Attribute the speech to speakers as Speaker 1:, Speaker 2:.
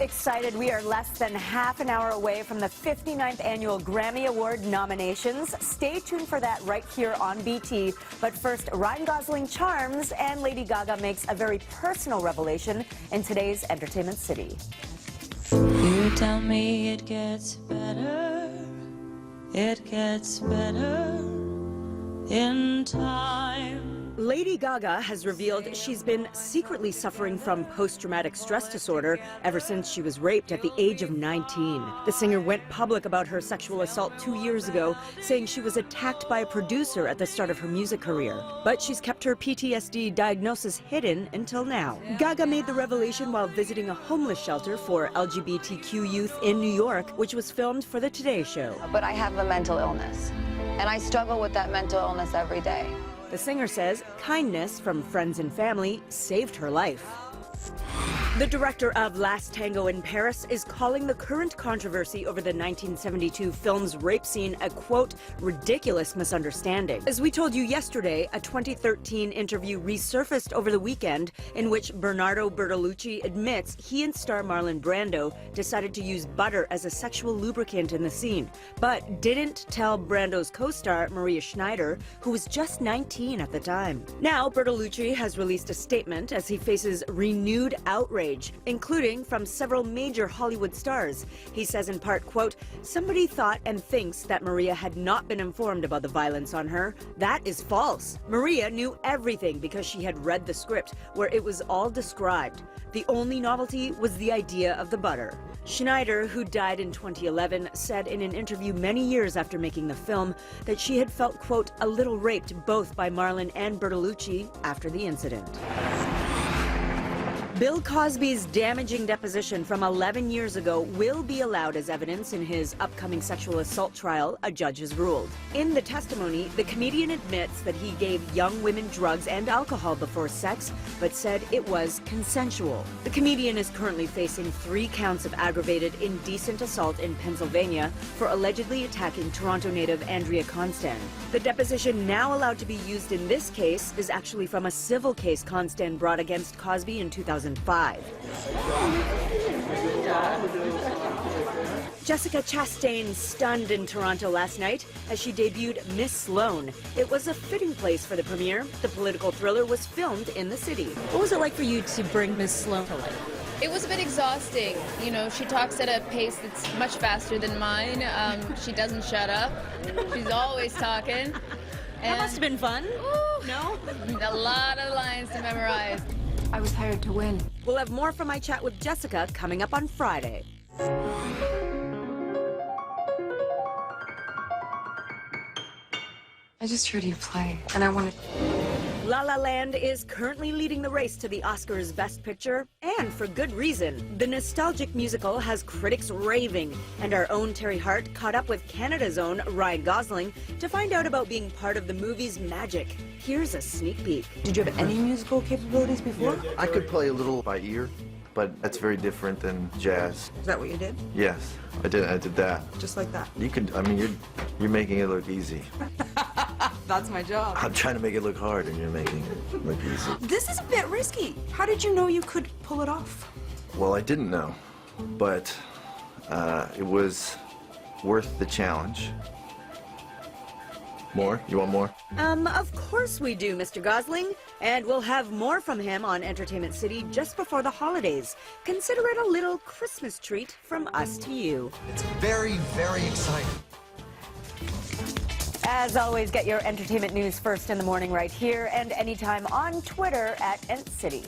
Speaker 1: excited. We are less than half an hour away from the 59th Annual Grammy Award nominations. Stay tuned for that right here on BT. But first, Ryan Gosling charms and Lady Gaga makes a very personal revelation in today's Entertainment City.
Speaker 2: You tell me it gets better in time.
Speaker 1: Lady Gaga has revealed she's been secretly suffering from post-traumatic stress disorder ever since she was raped at the age of 19. The singer went public about her sexual assault 2 years ago, saying she was attacked by a producer at the start of her music career. But she's kept her PTSD diagnosis hidden until now. Gaga made the revelation while visiting a homeless shelter for LGBTQ youth in New York, which was filmed for the Today Show.
Speaker 3: But I have a mental illness, and I struggle with that mental illness every day.
Speaker 1: The singer says kindness from friends and family saved her life. The director of Last Tango in Paris is calling the current controversy over the 1972 film's rape scene a, quote, ridiculous misunderstanding. As we told you yesterday, a 2013 interview resurfaced over the weekend in which Bernardo Bertolucci admits he and star Marlon Brando decided to use butter as a sexual lubricant in the scene, but didn't tell Brando's co-star Maria Schneider, who was just 19 at the time. Now, Bertolucci has released a statement as he faces renewed outrage, including from several major Hollywood stars. He says in part, quote, somebody thought and thinks that Maria had not been informed about the violence on her. That is false. Maria knew everything because she had read the script where it was all described. The only novelty was the idea of the butter. Schneider, who died in 2011, said in an interview many years after making the film that she had felt, quote, a little raped both by Marlon and Bertolucci after the incident. Bill Cosby's damaging deposition from 11 years ago will be allowed as evidence in his upcoming sexual assault trial, a judge has ruled. In the testimony, the comedian admits that he gave young women drugs and alcohol before sex, but said it was consensual. The comedian is currently facing 3 counts of aggravated indecent assault in Pennsylvania for allegedly attacking Toronto native Andrea Constan. The deposition now allowed to be used in this case is actually from a civil case Constan brought against Cosby in 2005. Jessica Chastain stunned in Toronto last night as she debuted Miss Sloane. It was a fitting place for the premiere. The political thriller was filmed in the city.
Speaker 4: What was it like for you to bring Miss Sloane to life?
Speaker 5: It was a bit exhausting. You know, she talks at a pace that's much faster than mine. She doesn't shut up. She's always talking.
Speaker 4: That must have been fun.
Speaker 5: Ooh,
Speaker 4: No?
Speaker 5: a lot of lines to memorize.
Speaker 3: I was hired to win.
Speaker 1: We'll have more from my chat with Jessica coming up on Friday.
Speaker 3: I just heard you play, and I wanted...
Speaker 1: La La Land is currently leading the race to the Oscars' Best Picture, and for good reason. The nostalgic musical has critics raving, and our own Teri Hart caught up with Canada's own Ryan Gosling to find out about being part of the movie's magic. Here's a sneak peek.
Speaker 6: Did you have any musical capabilities before?
Speaker 7: I could play a little by ear, but that's very different than jazz.
Speaker 6: Is that what you did?
Speaker 7: Yes, I did that.
Speaker 6: Just like that?
Speaker 7: You can, I mean, you're making it look easy.
Speaker 6: That's my job.
Speaker 7: I'm trying to make it look hard, and you're making it look easy.
Speaker 6: This is a bit risky. How did you know you could pull it off?
Speaker 7: Well, I didn't know, but it was worth the challenge. More? You want more?
Speaker 1: Of course we do, Mr. Gosling. And we'll have more from him on Entertainment City just before the holidays. Consider it a little Christmas treat from us to you.
Speaker 8: It's very, very exciting.
Speaker 1: As always, get your entertainment news first in the morning right here and anytime on Twitter at EntCity.